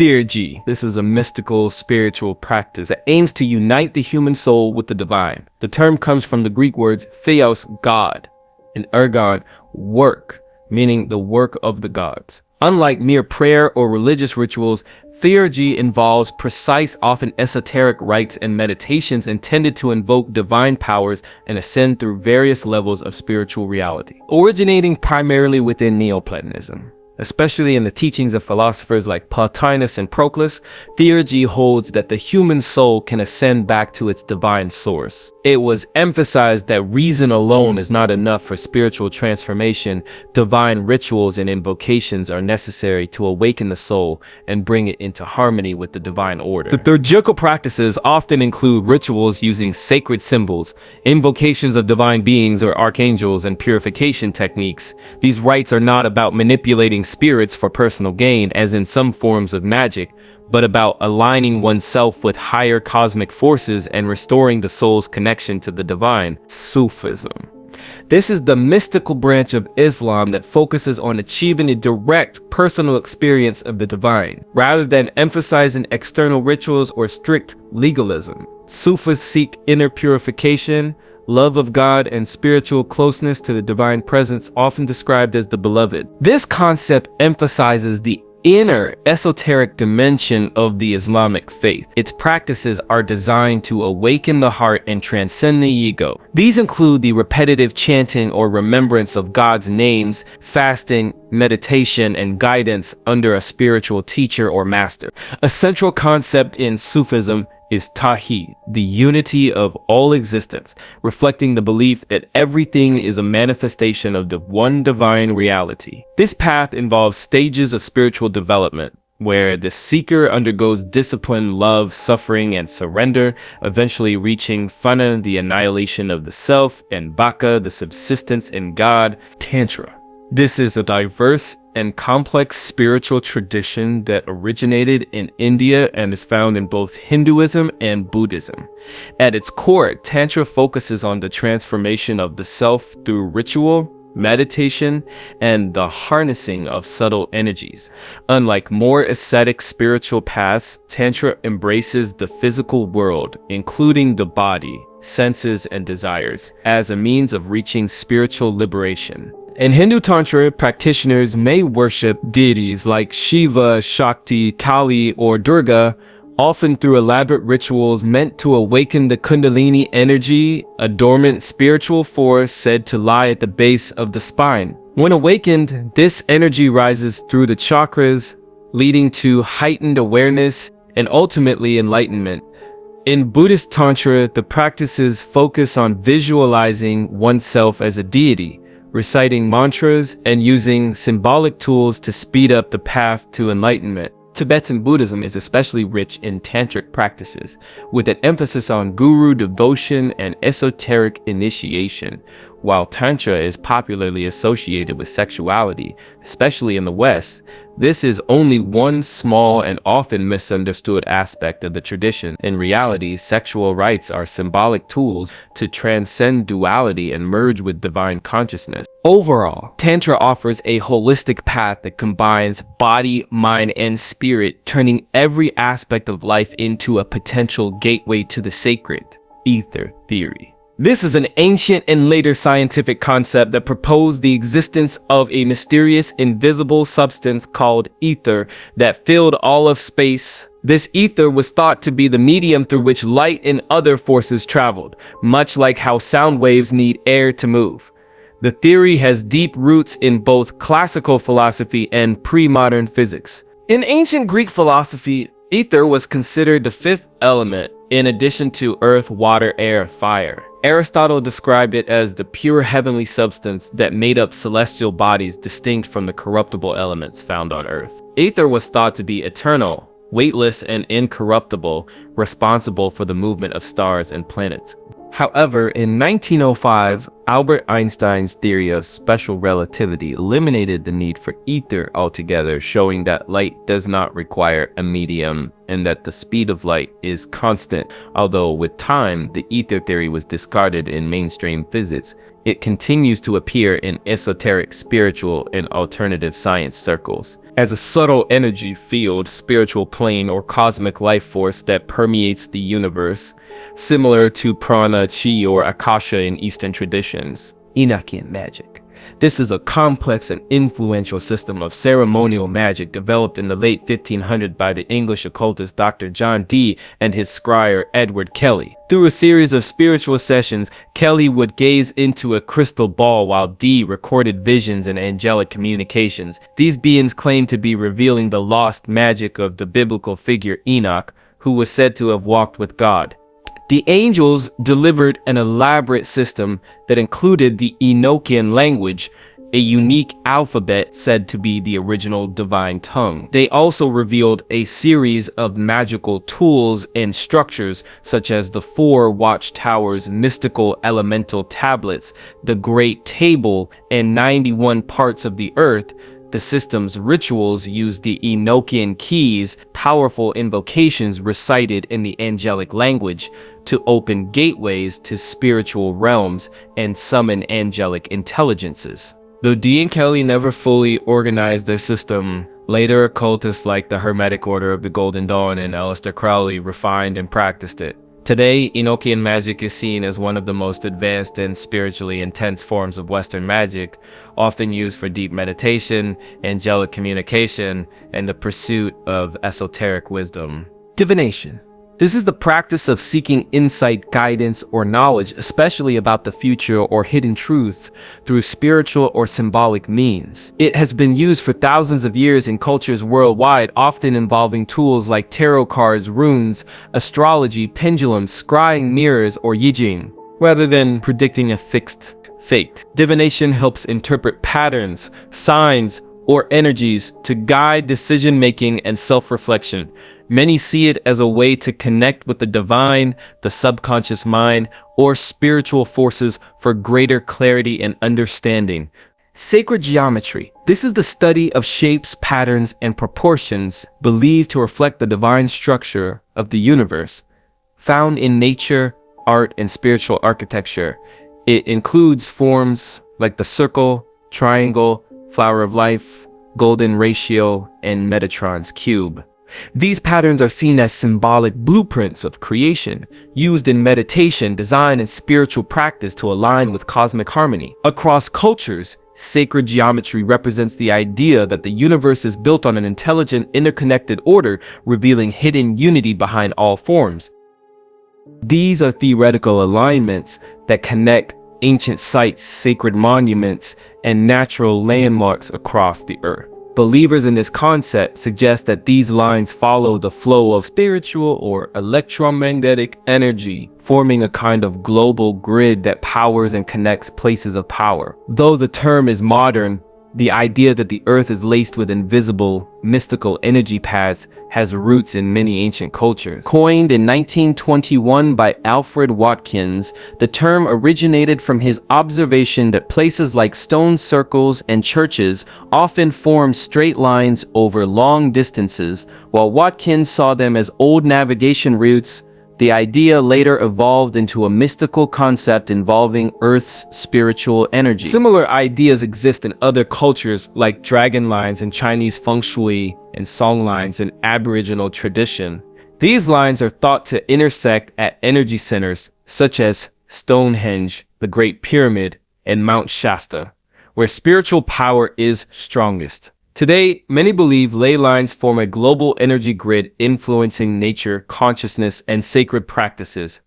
Theurgy. This is a mystical, spiritual practice that aims to unite the human soul with the divine. The term comes from the Greek words theos, God, and ergon, work, meaning the work of the gods. Unlike mere prayer or religious rituals, Theurgy involves precise, often esoteric rites and meditations intended to invoke divine powers and ascend through various levels of spiritual reality. Originating primarily within Neoplatonism, especially in the teachings of philosophers like Plotinus and Proclus, Theurgy holds that the human soul can ascend back to its divine source. It was emphasized that reason alone is not enough for spiritual transformation. Divine rituals and invocations are necessary to awaken the soul and bring it into harmony with the divine order. The theurgical practices often include rituals using sacred symbols, invocations of divine beings or archangels, and purification techniques. These rites are not about manipulating spirits for personal gain, as in some forms of magic, but about aligning oneself with higher cosmic forces and restoring the soul's connection to the divine. Sufism. This is the mystical branch of Islam that focuses on achieving a direct personal experience of the divine, rather than emphasizing external rituals or strict legalism. Sufis seek inner purification, love of God, and spiritual closeness to the divine presence, often described as the beloved. This concept emphasizes the inner esoteric dimension of the Islamic faith. Its practices are designed to awaken the heart and transcend the ego. These include the repetitive chanting or remembrance of God's names, fasting, meditation, and guidance under a spiritual teacher or master. A central concept in Sufism is Tawheed, the unity of all existence, reflecting the belief that everything is a manifestation of the one divine reality. This path involves stages of spiritual development, where the seeker undergoes discipline, love, suffering, and surrender, eventually reaching Fana, the annihilation of the self, and Baka, the subsistence in God. Tantra. This is a diverse and complex spiritual tradition that originated in India and is found in both Hinduism and Buddhism. At its core, Tantra focuses on the transformation of the self through ritual, meditation, and the harnessing of subtle energies. Unlike more ascetic spiritual paths, Tantra embraces the physical world, including the body, senses, and desires, as a means of reaching spiritual liberation. In Hindu Tantra, practitioners may worship deities like Shiva, Shakti, Kali, or Durga, often through elaborate rituals meant to awaken the Kundalini energy, a dormant spiritual force said to lie at the base of the spine. When awakened, this energy rises through the chakras, leading to heightened awareness and ultimately enlightenment. In Buddhist Tantra, the practices focus on visualizing oneself as a deity, reciting mantras, and using symbolic tools to speed up the path to enlightenment. Tibetan Buddhism is especially rich in tantric practices, with an emphasis on guru devotion and esoteric initiation. While Tantra is popularly associated with sexuality, especially in the West, this is only one small and often misunderstood aspect of the tradition. In reality, sexual rites are symbolic tools to transcend duality and merge with divine consciousness. Overall, Tantra offers a holistic path that combines body, mind, and spirit, turning every aspect of life into a potential gateway to the sacred. Aether Theory. This is an ancient and later scientific concept that proposed the existence of a mysterious, invisible substance called ether that filled all of space. This ether was thought to be the medium through which light and other forces traveled, much like how sound waves need air to move. The theory has deep roots in both classical philosophy and pre-modern physics. In ancient Greek philosophy, ether was considered the fifth element, in addition to earth, water, air, fire. Aristotle described it as the pure heavenly substance that made up celestial bodies distinct from the corruptible elements found on earth. Ether was thought to be eternal, weightless, and incorruptible, responsible for the movement of stars and planets. However, in 1905, Albert Einstein's theory of special relativity eliminated the need for ether altogether, showing that light does not require a medium and that the speed of light is constant. Although with time, the ether theory was discarded in mainstream physics, it continues to appear in esoteric, spiritual, and alternative science circles as a subtle energy field, spiritual plane, or cosmic life force that permeates the universe, similar to prana, chi, or akasha in Eastern traditions. Enochian Magic. This is a complex and influential system of ceremonial magic developed in the late 1500s by the English occultist Dr. John Dee and his scryer Edward Kelly. Through a series of spiritual sessions, Kelly would gaze into a crystal ball while Dee recorded visions and angelic communications. These beings claimed to be revealing the lost magic of the biblical figure Enoch, who was said to have walked with God. The angels delivered an elaborate system that included the Enochian language, a unique alphabet said to be the original divine tongue. They also revealed a series of magical tools and structures, such as the 4 watchtowers, mystical elemental tablets, the Great Table, and 91 parts of the earth. The system's rituals used the Enochian keys, powerful invocations recited in the angelic language, to open gateways to spiritual realms and summon angelic intelligences. Though Dee and Kelly never fully organized their system, later occultists like the Hermetic Order of the Golden Dawn and Aleister Crowley refined and practiced it. Today, Enochian magic is seen as one of the most advanced and spiritually intense forms of Western magic, often used for deep meditation, angelic communication, and the pursuit of esoteric wisdom. Divination. This is the practice of seeking insight, guidance, or knowledge, especially about the future or hidden truths, through spiritual or symbolic means. It has been used for thousands of years in cultures worldwide, often involving tools like tarot cards, runes, astrology, pendulums, scrying mirrors, or yijing. Rather than predicting a fixed fate, divination helps interpret patterns, signs, or energies to guide decision-making and self-reflection. Many see it as a way to connect with the divine, the subconscious mind, or spiritual forces for greater clarity and understanding. Sacred geometry. This is the study of shapes, patterns, and proportions believed to reflect the divine structure of the universe, found in nature, art, and spiritual architecture. It includes forms like the circle, triangle, flower of life, golden ratio, and Metatron's cube. These patterns are seen as symbolic blueprints of creation, used in meditation, design, and spiritual practice to align with cosmic harmony. Across cultures, sacred geometry represents the idea that the universe is built on an intelligent, interconnected order, revealing hidden unity behind all forms. These are theoretical alignments that connect ancient sites, sacred monuments, and natural landmarks across the earth. Believers in this concept suggest that these lines follow the flow of spiritual or electromagnetic energy, forming a kind of global grid that powers and connects places of power. Though the term is modern, the idea that the earth is laced with invisible, mystical energy paths has roots in many ancient cultures. Coined in 1921 by Alfred Watkins, the term originated from his observation that places like stone circles and churches often form straight lines over long distances. While Watkins saw them as old navigation routes, the idea later evolved into a mystical concept involving Earth's spiritual energy. Similar ideas exist in other cultures like dragon lines in Chinese feng shui and song lines in Aboriginal tradition. These lines are thought to intersect at energy centers such as Stonehenge, the Great Pyramid, and Mount Shasta, where spiritual power is strongest. Today, many believe ley lines form a global energy grid influencing nature, consciousness, and sacred practices.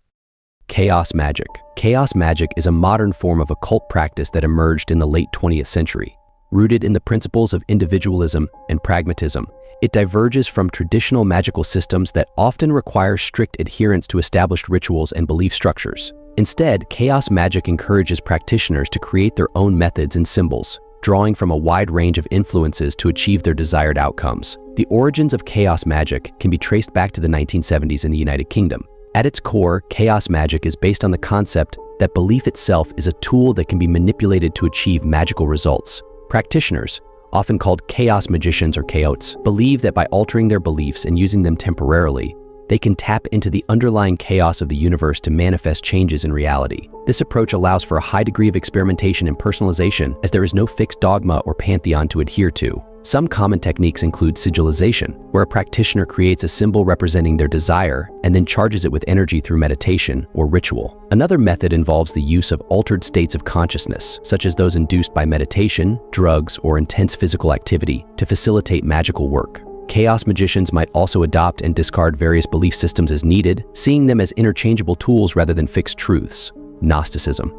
Chaos magic. Chaos magic is a modern form of occult practice that emerged in the late 20th century. Rooted in the principles of individualism and pragmatism, it diverges from traditional magical systems that often require strict adherence to established rituals and belief structures. Instead, chaos magic encourages practitioners to create their own methods and symbols, drawing from a wide range of influences to achieve their desired outcomes. The origins of chaos magic can be traced back to the 1970s in the United Kingdom, At its core, chaos magic is based on the concept that belief itself is a tool that can be manipulated to achieve magical results. Practitioners, often called chaos magicians or chaotes, believe that by altering their beliefs and using them temporarily, they can tap into the underlying chaos of the universe to manifest changes in reality. This approach allows for a high degree of experimentation and personalization, as there is no fixed dogma or pantheon to adhere to. Some common techniques include sigillization, where a practitioner creates a symbol representing their desire and then charges it with energy through meditation or ritual. Another method involves the use of altered states of consciousness, such as those induced by meditation, drugs, or intense physical activity, to facilitate magical work. Chaos magicians might also adopt and discard various belief systems as needed, seeing them as interchangeable tools rather than fixed truths. Gnosticism.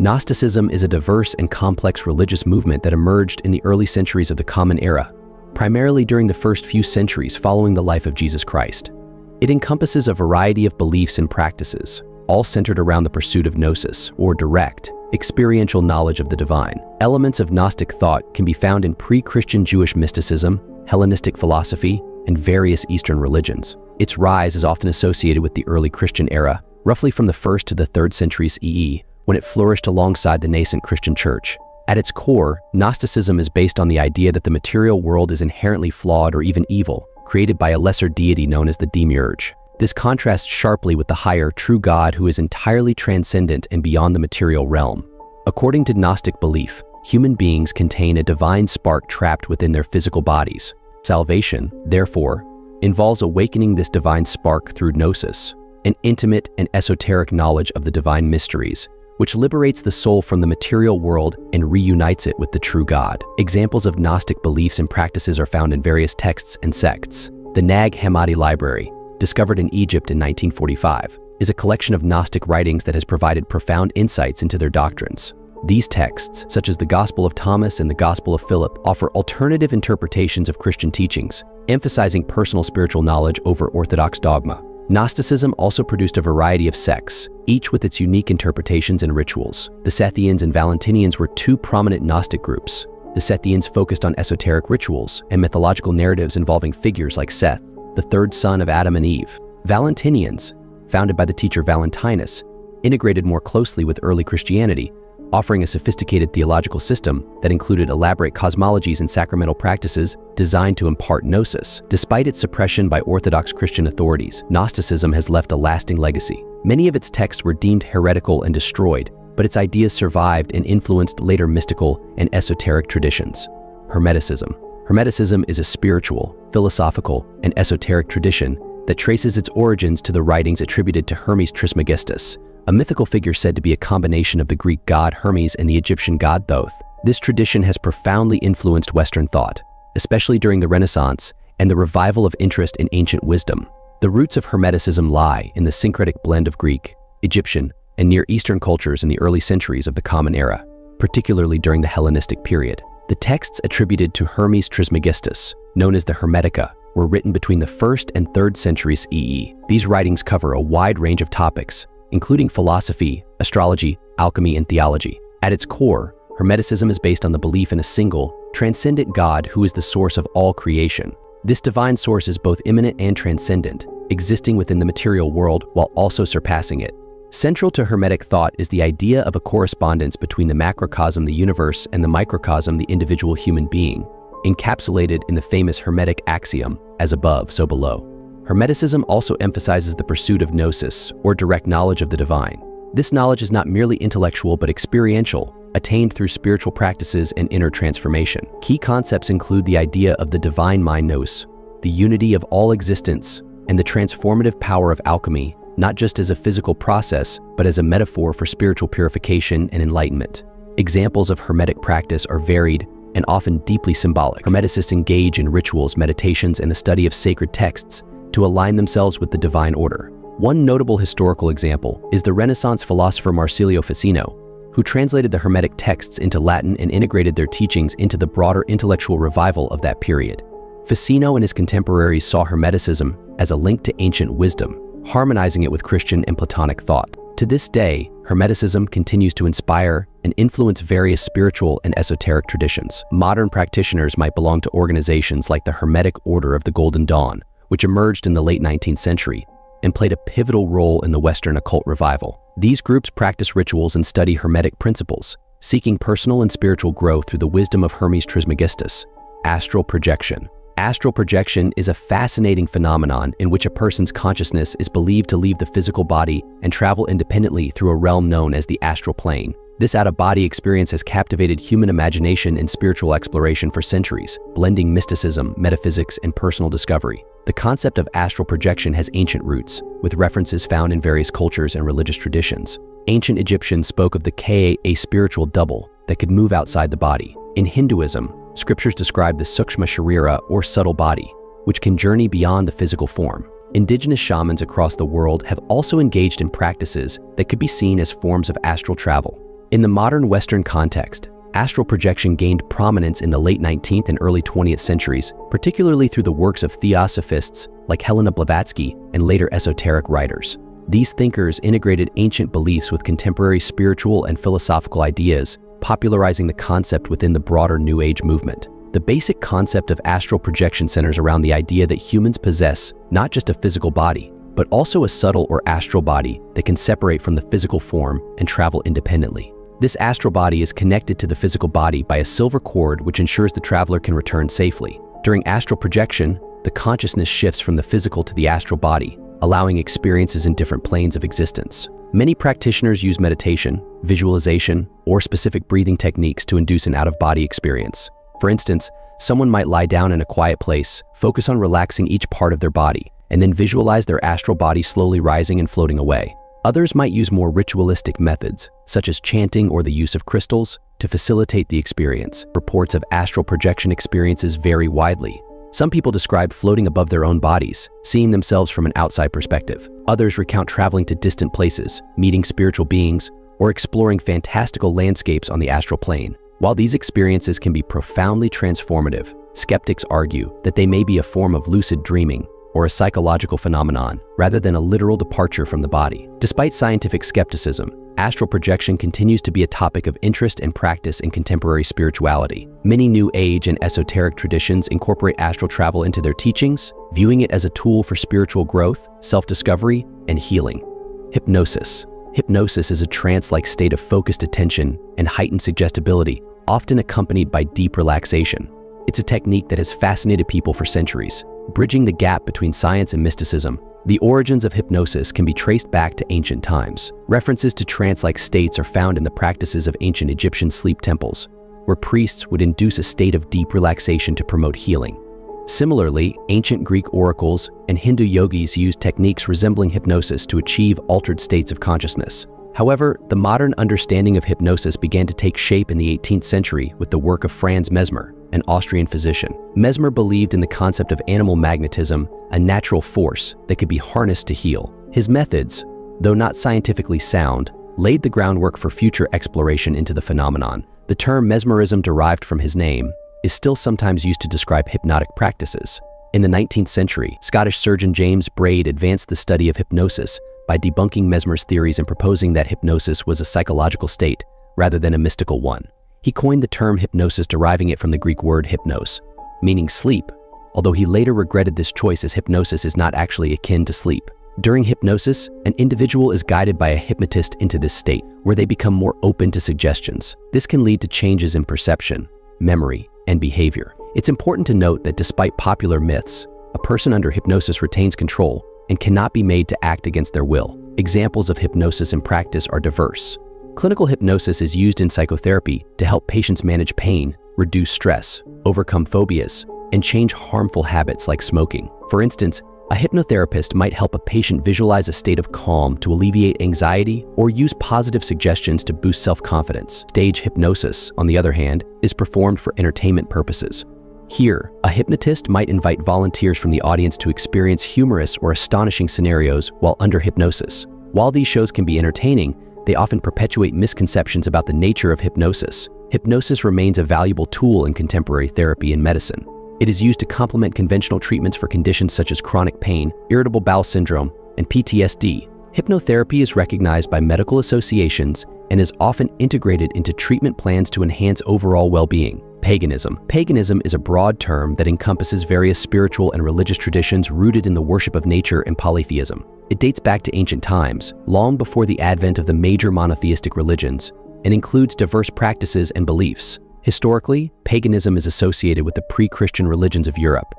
Gnosticism is a diverse and complex religious movement that emerged in the early centuries of the Common Era, primarily during the first few centuries following the life of Jesus Christ. It encompasses a variety of beliefs and practices, all centered around the pursuit of gnosis, or direct, experiential knowledge of the divine. Elements of Gnostic thought can be found in pre-Christian Jewish mysticism, Hellenistic philosophy, and various Eastern religions. Its rise is often associated with the early Christian era, roughly from the 1st to the 3rd centuries EE, when it flourished alongside the nascent Christian church. At its core, Gnosticism is based on the idea that the material world is inherently flawed or even evil, created by a lesser deity known as the Demiurge. This contrasts sharply with the higher, true God who is entirely transcendent and beyond the material realm. According to Gnostic belief, human beings contain a divine spark trapped within their physical bodies. Salvation, therefore, involves awakening this divine spark through gnosis, an intimate and esoteric knowledge of the divine mysteries, which liberates the soul from the material world and reunites it with the true God. Examples of Gnostic beliefs and practices are found in various texts and sects. The Nag Hammadi Library, discovered in Egypt in 1945, is a collection of Gnostic writings that has provided profound insights into their doctrines. These texts, such as the Gospel of Thomas and the Gospel of Philip, offer alternative interpretations of Christian teachings, emphasizing personal spiritual knowledge over orthodox dogma. Gnosticism also produced a variety of sects, each with its unique interpretations and rituals. The Sethians and Valentinians were two prominent Gnostic groups. The Sethians focused on esoteric rituals and mythological narratives involving figures like Seth, the third son of Adam and Eve. Valentinians, founded by the teacher Valentinus, integrated more closely with early Christianity, offering a sophisticated theological system that included elaborate cosmologies and sacramental practices designed to impart gnosis. Despite its suppression by Orthodox Christian authorities, Gnosticism has left a lasting legacy. Many of its texts were deemed heretical and destroyed, but its ideas survived and influenced later mystical and esoteric traditions. Hermeticism. Hermeticism is a spiritual, philosophical, and esoteric tradition that traces its origins to the writings attributed to Hermes Trismegistus, a mythical figure said to be a combination of the Greek god Hermes and the Egyptian god Thoth. This tradition has profoundly influenced Western thought, especially during the Renaissance and the revival of interest in ancient wisdom. The roots of Hermeticism lie in the syncretic blend of Greek, Egyptian, and Near Eastern cultures in the early centuries of the Common Era, particularly during the Hellenistic period. The texts attributed to Hermes Trismegistus, known as the Hermetica, were written between the 1st and 3rd centuries EE. These writings cover a wide range of topics, including philosophy, astrology, alchemy, and theology. At its core, Hermeticism is based on the belief in a single, transcendent God who is the source of all creation. This divine source is both immanent and transcendent, existing within the material world while also surpassing it. Central to Hermetic thought is the idea of a correspondence between the macrocosm, the universe, and the microcosm, the individual human being, encapsulated in the famous Hermetic axiom, as above, so below. Hermeticism also emphasizes the pursuit of gnosis, or direct knowledge of the divine. This knowledge is not merely intellectual but experiential, attained through spiritual practices and inner transformation. Key concepts include the idea of the divine mind nous, the unity of all existence, and the transformative power of alchemy, not just as a physical process, but as a metaphor for spiritual purification and enlightenment. Examples of Hermetic practice are varied and often deeply symbolic. Hermeticists engage in rituals, meditations, and the study of sacred texts to align themselves with the divine order. One notable historical example is the Renaissance philosopher Marsilio Ficino, who translated the Hermetic texts into Latin and integrated their teachings into the broader intellectual revival of that period. Ficino and his contemporaries saw Hermeticism as a link to ancient wisdom, harmonizing it with Christian and Platonic thought. To this day, Hermeticism continues to inspire and influence various spiritual and esoteric traditions. Modern practitioners might belong to organizations like the Hermetic Order of the Golden Dawn, which emerged in the late 19th century, and played a pivotal role in the Western occult revival. These groups practice rituals and study Hermetic principles, seeking personal and spiritual growth through the wisdom of Hermes Trismegistus. Astral projection. Astral projection is a fascinating phenomenon in which a person's consciousness is believed to leave the physical body and travel independently through a realm known as the astral plane. This out-of-body experience has captivated human imagination and spiritual exploration for centuries, blending mysticism, metaphysics, and personal discovery. The concept of astral projection has ancient roots, with references found in various cultures and religious traditions. Ancient Egyptians spoke of the Ka, a spiritual double that could move outside the body. In Hinduism, scriptures describe the Sukshma Sharira, or subtle body, which can journey beyond the physical form. Indigenous shamans across the world have also engaged in practices that could be seen as forms of astral travel. In the modern Western context, astral projection gained prominence in the late 19th and early 20th centuries, particularly through the works of Theosophists like Helena Blavatsky and later esoteric writers. These thinkers integrated ancient beliefs with contemporary spiritual and philosophical ideas, popularizing the concept within the broader New Age movement. The basic concept of astral projection centers around the idea that humans possess not just a physical body, but also a subtle or astral body that can separate from the physical form and travel independently. This astral body is connected to the physical body by a silver cord which ensures the traveler can return safely. During astral projection, the consciousness shifts from the physical to the astral body, allowing experiences in different planes of existence. Many practitioners use meditation, visualization, or specific breathing techniques to induce an out-of-body experience. For instance, someone might lie down in a quiet place, focus on relaxing each part of their body, and then visualize their astral body slowly rising and floating away. Others might use more ritualistic methods, such as chanting or the use of crystals, to facilitate the experience. Reports of astral projection experiences vary widely. Some people describe floating above their own bodies, seeing themselves from an outside perspective. Others recount traveling to distant places, meeting spiritual beings, or exploring fantastical landscapes on the astral plane. While these experiences can be profoundly transformative, skeptics argue that they may be a form of lucid dreaming or a psychological phenomenon, rather than a literal departure from the body. Despite scientific skepticism, astral projection continues to be a topic of interest and practice in contemporary spirituality. Many New Age and esoteric traditions incorporate astral travel into their teachings, viewing it as a tool for spiritual growth, self-discovery, and healing. Hypnosis. Hypnosis is a trance-like state of focused attention and heightened suggestibility, often accompanied by deep relaxation. It's a technique that has fascinated people for centuries, bridging the gap between science and mysticism. The origins of hypnosis can be traced back to ancient times. References to trance-like states are found in the practices of ancient Egyptian sleep temples, where priests would induce a state of deep relaxation to promote healing. Similarly, ancient Greek oracles and Hindu yogis used techniques resembling hypnosis to achieve altered states of consciousness. However, the modern understanding of hypnosis began to take shape in the 18th century with the work of Franz Mesmer, an Austrian physician. Mesmer believed in the concept of animal magnetism, a natural force that could be harnessed to heal. His methods, though not scientifically sound, laid the groundwork for future exploration into the phenomenon. The term mesmerism, derived from his name, is still sometimes used to describe hypnotic practices. In the 19th century, Scottish surgeon James Braid advanced the study of hypnosis by debunking Mesmer's theories and proposing that hypnosis was a psychological state rather than a mystical one. He coined the term hypnosis, deriving it from the Greek word hypnos, meaning sleep, although he later regretted this choice as hypnosis is not actually akin to sleep. During hypnosis, an individual is guided by a hypnotist into this state, where they become more open to suggestions. This can lead to changes in perception, memory, and behavior. It's important to note that despite popular myths, a person under hypnosis retains control and cannot be made to act against their will. Examples of hypnosis in practice are diverse. Clinical hypnosis is used in psychotherapy to help patients manage pain, reduce stress, overcome phobias, and change harmful habits like smoking. For instance, a hypnotherapist might help a patient visualize a state of calm to alleviate anxiety or use positive suggestions to boost self-confidence. Stage hypnosis, on the other hand, is performed for entertainment purposes. Here, a hypnotist might invite volunteers from the audience to experience humorous or astonishing scenarios while under hypnosis. While these shows can be entertaining, they often perpetuate misconceptions about the nature of hypnosis. Hypnosis remains a valuable tool in contemporary therapy and medicine. It is used to complement conventional treatments for conditions such as chronic pain, irritable bowel syndrome, and PTSD. Hypnotherapy is recognized by medical associations and is often integrated into treatment plans to enhance overall well-being. Paganism. Paganism is a broad term that encompasses various spiritual and religious traditions rooted in the worship of nature and polytheism. It dates back to ancient times, long before the advent of the major monotheistic religions, and includes diverse practices and beliefs. Historically, paganism is associated with the pre-Christian religions of Europe.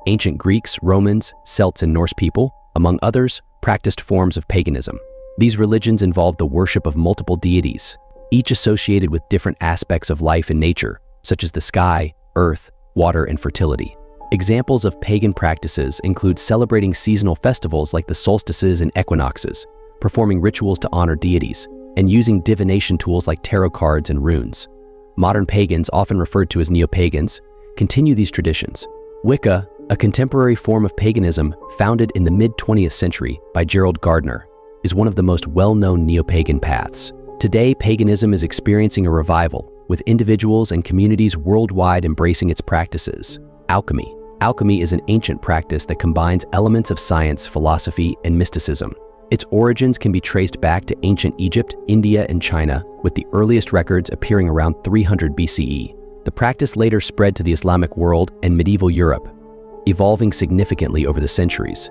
Ancient Greeks, Romans, Celts, and Norse people, among others, practiced forms of paganism. These religions involved the worship of multiple deities, each associated with different aspects of life and nature, such as the sky, earth, water, and fertility. Examples of pagan practices include celebrating seasonal festivals like the solstices and equinoxes, performing rituals to honor deities, and using divination tools like tarot cards and runes. Modern pagans, often referred to as neo-pagans, continue these traditions. Wicca, a contemporary form of paganism founded in the mid-20th century by Gerald Gardner, is one of the most well-known neo-pagan paths. Today, paganism is experiencing a revival, with individuals and communities worldwide embracing its practices. Alchemy. Alchemy is an ancient practice that combines elements of science, philosophy, and mysticism. Its origins can be traced back to ancient Egypt, India, and China, with the earliest records appearing around 300 BCE. The practice later spread to the Islamic world and medieval Europe, evolving significantly over the centuries.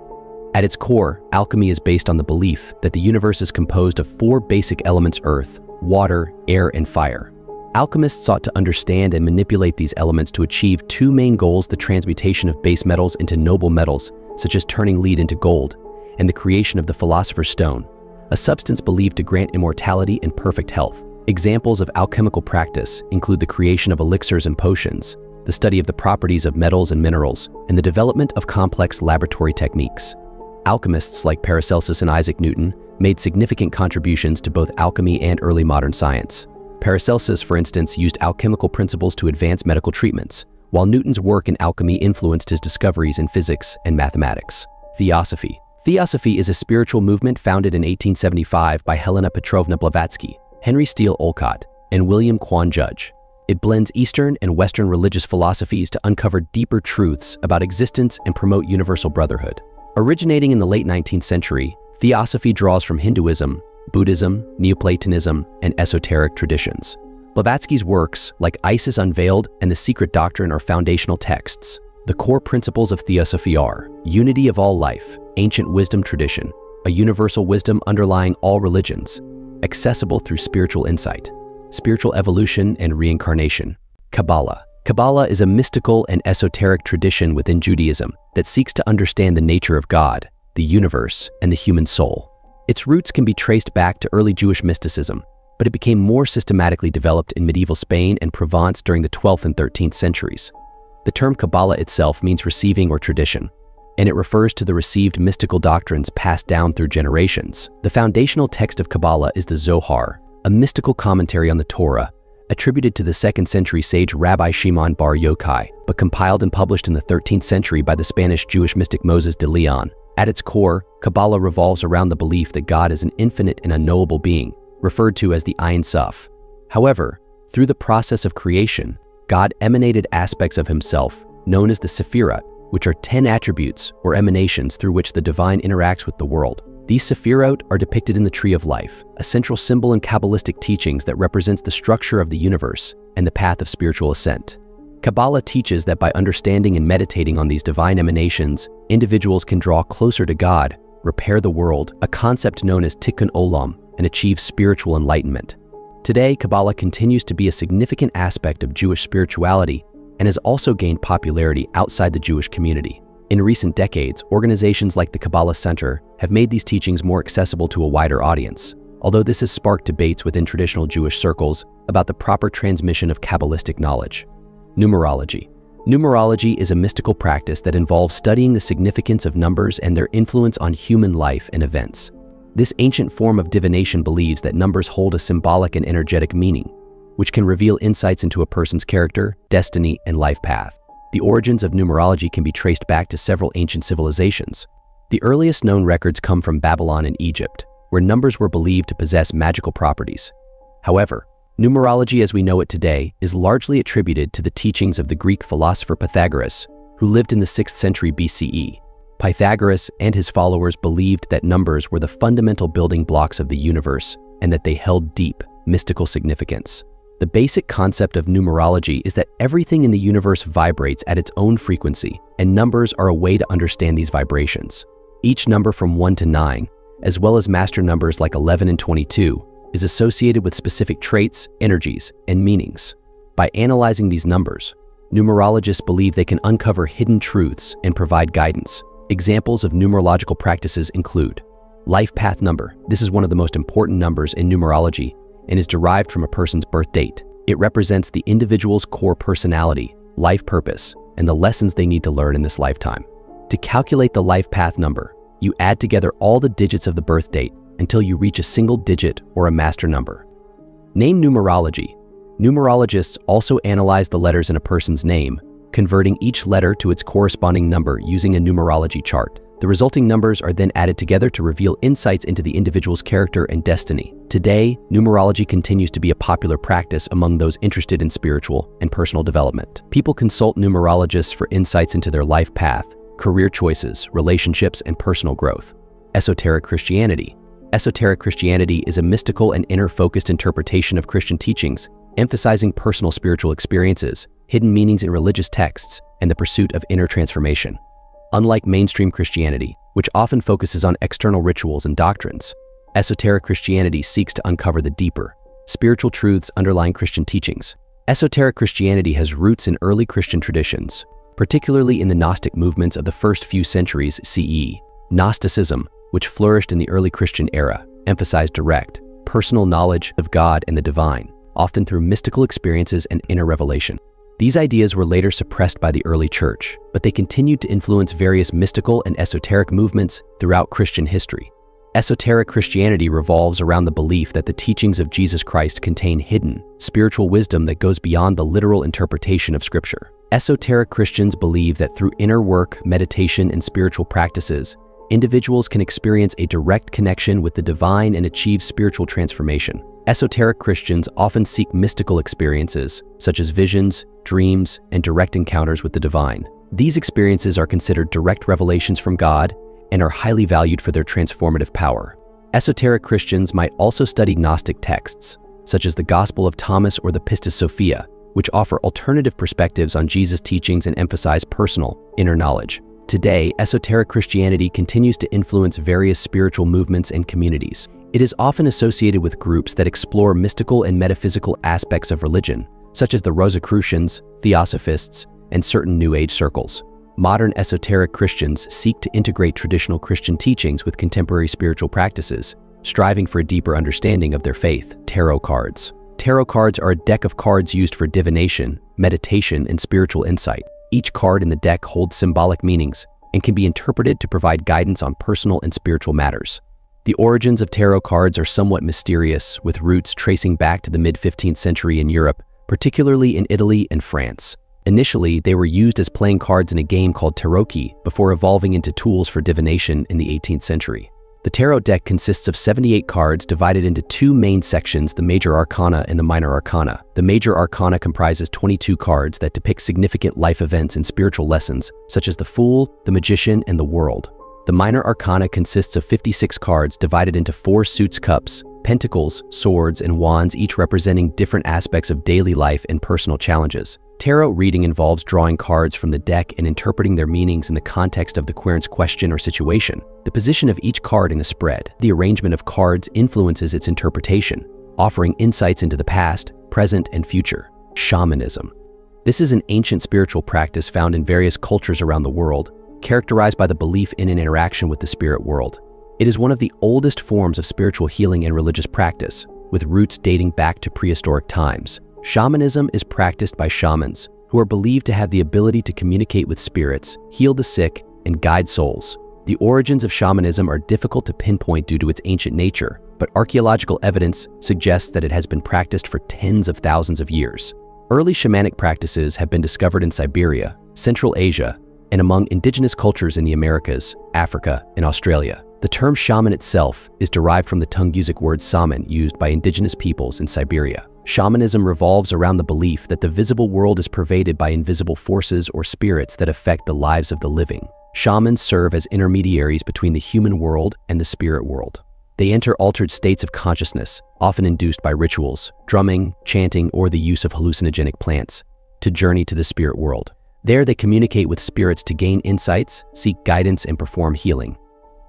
At its core, alchemy is based on the belief that the universe is composed of four basic elements: earth, water, air, and fire. Alchemists sought to understand and manipulate these elements to achieve two main goals: the transmutation of base metals into noble metals, such as turning lead into gold, and the creation of the Philosopher's Stone, a substance believed to grant immortality and perfect health. Examples of alchemical practice include the creation of elixirs and potions, the study of the properties of metals and minerals, and the development of complex laboratory techniques. Alchemists like Paracelsus and Isaac Newton made significant contributions to both alchemy and early modern science. Paracelsus, for instance, used alchemical principles to advance medical treatments, while Newton's work in alchemy influenced his discoveries in physics and mathematics. Theosophy. Theosophy is a spiritual movement founded in 1875 by Helena Petrovna Blavatsky, Henry Steele Olcott, and William Quan Judge. It blends Eastern and Western religious philosophies to uncover deeper truths about existence and promote universal brotherhood. Originating in the late 19th century, Theosophy draws from Hinduism, Buddhism, Neoplatonism, and esoteric traditions. Blavatsky's works, like Isis Unveiled and The Secret Doctrine, are foundational texts. The core principles of Theosophy are unity of all life, ancient wisdom tradition, a universal wisdom underlying all religions, accessible through spiritual insight, spiritual evolution and reincarnation. Kabbalah. Kabbalah is a mystical and esoteric tradition within Judaism that seeks to understand the nature of God, the universe, and the human soul. Its roots can be traced back to early Jewish mysticism, but it became more systematically developed in medieval Spain and Provence during the 12th and 13th centuries. The term Kabbalah itself means receiving or tradition, and it refers to the received mystical doctrines passed down through generations. The foundational text of Kabbalah is the Zohar, a mystical commentary on the Torah, attributed to the 2nd century sage Rabbi Shimon Bar Yochai, but compiled and published in the 13th century by the Spanish Jewish mystic Moses de Leon. At its core, Kabbalah revolves around the belief that God is an infinite and unknowable being, referred to as the Ein Sof. However, through the process of creation, God emanated aspects of himself, known as the Sephirot, which are 10 attributes or emanations through which the divine interacts with the world. These Sephirot are depicted in the Tree of Life, a central symbol in Kabbalistic teachings that represents the structure of the universe and the path of spiritual ascent. Kabbalah teaches that by understanding and meditating on these divine emanations, individuals can draw closer to God, repair the world, a concept known as tikkun olam, and achieve spiritual enlightenment. Today, Kabbalah continues to be a significant aspect of Jewish spirituality and has also gained popularity outside the Jewish community. In recent decades, organizations like the Kabbalah Center have made these teachings more accessible to a wider audience, although this has sparked debates within traditional Jewish circles about the proper transmission of Kabbalistic knowledge. Numerology. Numerology is a mystical practice that involves studying the significance of numbers and their influence on human life and events. This ancient form of divination believes that numbers hold a symbolic and energetic meaning, which can reveal insights into a person's character, destiny, and life path. The origins of numerology can be traced back to several ancient civilizations. The earliest known records come from Babylon and Egypt, where numbers were believed to possess magical properties. However, numerology as we know it today is largely attributed to the teachings of the Greek philosopher Pythagoras, who lived in the 6th century BCE. Pythagoras and his followers believed that numbers were the fundamental building blocks of the universe and that they held deep, mystical significance. The basic concept of numerology is that everything in the universe vibrates at its own frequency, and numbers are a way to understand these vibrations. Each number from 1 to 9, as well as master numbers like 11 and 22, is associated with specific traits, energies, and meanings. By analyzing these numbers, numerologists believe they can uncover hidden truths and provide guidance. Examples of numerological practices include life path number. This is one of the most important numbers in numerology and is derived from a person's birth date. It represents the individual's core personality, life purpose, and the lessons they need to learn in this lifetime. To calculate the life path number, you add together all the digits of the birth date until you reach a single digit or a master number. Name numerology. Numerologists also analyze the letters in a person's name, converting each letter to its corresponding number using a numerology chart. The resulting numbers are then added together to reveal insights into the individual's character and destiny. Today, numerology continues to be a popular practice among those interested in spiritual and personal development. People consult numerologists for insights into their life path, career choices, relationships, and personal growth. Esoteric Christianity. Esoteric Christianity is a mystical and inner-focused interpretation of Christian teachings, emphasizing personal spiritual experiences, hidden meanings in religious texts, and the pursuit of inner transformation. Unlike mainstream Christianity, which often focuses on external rituals and doctrines, esoteric Christianity seeks to uncover the deeper, spiritual truths underlying Christian teachings. Esoteric Christianity has roots in early Christian traditions, particularly in the Gnostic movements of the first few centuries CE. Gnosticism, which flourished in the early Christian era, emphasized direct, personal knowledge of God and the divine, often through mystical experiences and inner revelation. These ideas were later suppressed by the early church, but they continued to influence various mystical and esoteric movements throughout Christian history. Esoteric Christianity revolves around the belief that the teachings of Jesus Christ contain hidden, spiritual wisdom that goes beyond the literal interpretation of Scripture. Esoteric Christians believe that through inner work, meditation, and spiritual practices, individuals can experience a direct connection with the divine and achieve spiritual transformation. Esoteric Christians often seek mystical experiences, such as visions, dreams, and direct encounters with the divine. These experiences are considered direct revelations from God and are highly valued for their transformative power. Esoteric Christians might also study Gnostic texts, such as the Gospel of Thomas or the Pistis Sophia, which offer alternative perspectives on Jesus' teachings and emphasize personal, inner knowledge. Today, esoteric Christianity continues to influence various spiritual movements and communities. It is often associated with groups that explore mystical and metaphysical aspects of religion, such as the Rosicrucians, Theosophists, and certain New Age circles. Modern esoteric Christians seek to integrate traditional Christian teachings with contemporary spiritual practices, striving for a deeper understanding of their faith. Tarot cards. Tarot cards are a deck of cards used for divination, meditation, and spiritual insight. Each card in the deck holds symbolic meanings and can be interpreted to provide guidance on personal and spiritual matters. The origins of tarot cards are somewhat mysterious, with roots tracing back to the mid-15th century in Europe, particularly in Italy and France. Initially, they were used as playing cards in a game called Tarocchi before evolving into tools for divination in the 18th century. The tarot deck consists of 78 cards divided into two main sections, the Major Arcana and the Minor Arcana. The Major Arcana comprises 22 cards that depict significant life events and spiritual lessons, such as the Fool, the Magician, and the World. The Minor Arcana consists of 56 cards divided into 4 suits cups, pentacles, swords, and wands, each representing different aspects of daily life and personal challenges. Tarot reading involves drawing cards from the deck and interpreting their meanings in the context of the querent's question or situation. The position of each card in a spread, the arrangement of cards influences its interpretation, offering insights into the past, present, and future. Shamanism. This is an ancient spiritual practice found in various cultures around the world, characterized by the belief in an interaction with the spirit world. It is one of the oldest forms of spiritual healing and religious practice, with roots dating back to prehistoric times. Shamanism is practiced by shamans, who are believed to have the ability to communicate with spirits, heal the sick, and guide souls. The origins of shamanism are difficult to pinpoint due to its ancient nature, but archaeological evidence suggests that it has been practiced for tens of thousands of years. Early shamanic practices have been discovered in Siberia, Central Asia, and among indigenous cultures in the Americas, Africa, and Australia. The term shaman itself is derived from the Tungusic word saman used by indigenous peoples in Siberia. Shamanism revolves around the belief that the visible world is pervaded by invisible forces or spirits that affect the lives of the living. Shamans serve as intermediaries between the human world and the spirit world. They enter altered states of consciousness, often induced by rituals, drumming, chanting, or the use of hallucinogenic plants, to journey to the spirit world. There they communicate with spirits to gain insights, seek guidance, and perform healing.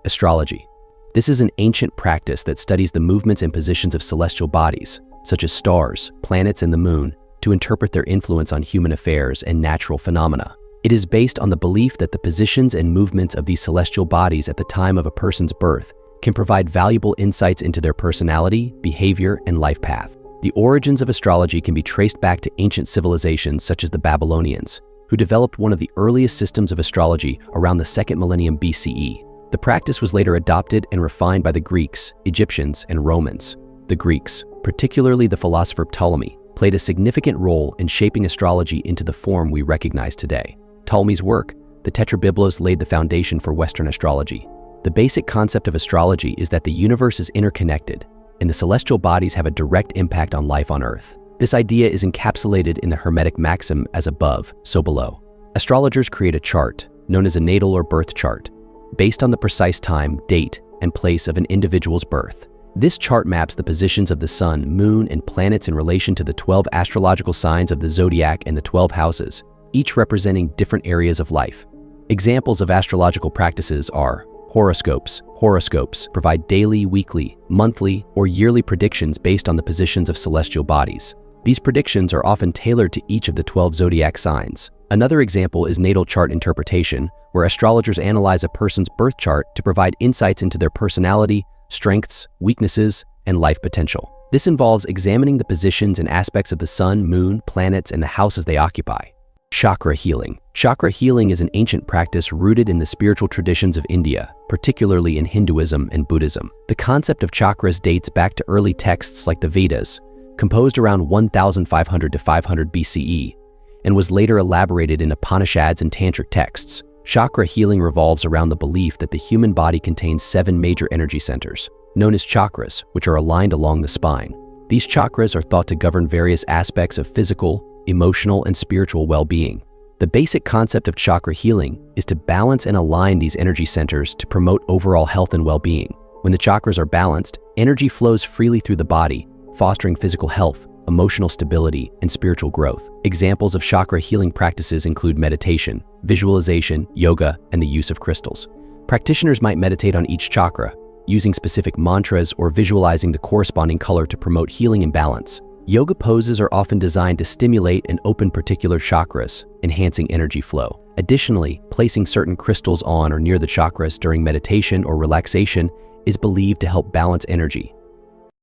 Astrology. This is an ancient practice that studies the movements and positions of celestial bodies, such as stars, planets, and the moon, to interpret their influence on human affairs and natural phenomena. It is based on the belief that the positions and movements of these celestial bodies at the time of a person's birth can provide valuable insights into their personality, behavior, and life path. The origins of astrology can be traced back to ancient civilizations such as the Babylonians, who developed one of the earliest systems of astrology around the 2nd millennium BCE. The practice was later adopted and refined by the Greeks, Egyptians, and Romans. The Greeks, particularly the philosopher Ptolemy, played a significant role in shaping astrology into the form we recognize today. Ptolemy's work, the Tetrabiblos, laid the foundation for Western astrology. The basic concept of astrology is that the universe is interconnected, and the celestial bodies have a direct impact on life on Earth. This idea is encapsulated in the Hermetic maxim, as above, so below. Astrologers create a chart, known as a natal or birth chart, based on the precise time, date, and place of an individual's birth. This chart maps the positions of the sun, moon, and planets in relation to the 12 astrological signs of the zodiac and the 12 houses, each representing different areas of life. Examples of astrological practices are horoscopes. Horoscopes provide daily, weekly, monthly, or yearly predictions based on the positions of celestial bodies. These predictions are often tailored to each of the 12 zodiac signs. Another example is natal chart interpretation, where astrologers analyze a person's birth chart to provide insights into their personality, strengths, weaknesses, and life potential. This involves examining the positions and aspects of the sun, moon, planets, and the houses they occupy. Chakra healing. Chakra healing is an ancient practice rooted in the spiritual traditions of India, particularly in Hinduism and Buddhism. The concept of chakras dates back to early texts like the Vedas, composed around 1500 to 500 BCE, and was later elaborated in Upanishads and Tantric texts. Chakra healing revolves around the belief that the human body contains 7 major energy centers, known as chakras, which are aligned along the spine. These chakras are thought to govern various aspects of physical, emotional, and spiritual well-being. The basic concept of chakra healing is to balance and align these energy centers to promote overall health and well-being. When the chakras are balanced, energy flows freely through the body, fostering physical health, emotional stability, and spiritual growth. Examples of chakra healing practices include meditation, visualization, yoga, and the use of crystals. Practitioners might meditate on each chakra, using specific mantras or visualizing the corresponding color to promote healing and balance. Yoga poses are often designed to stimulate and open particular chakras, enhancing energy flow. Additionally, placing certain crystals on or near the chakras during meditation or relaxation is believed to help balance energy,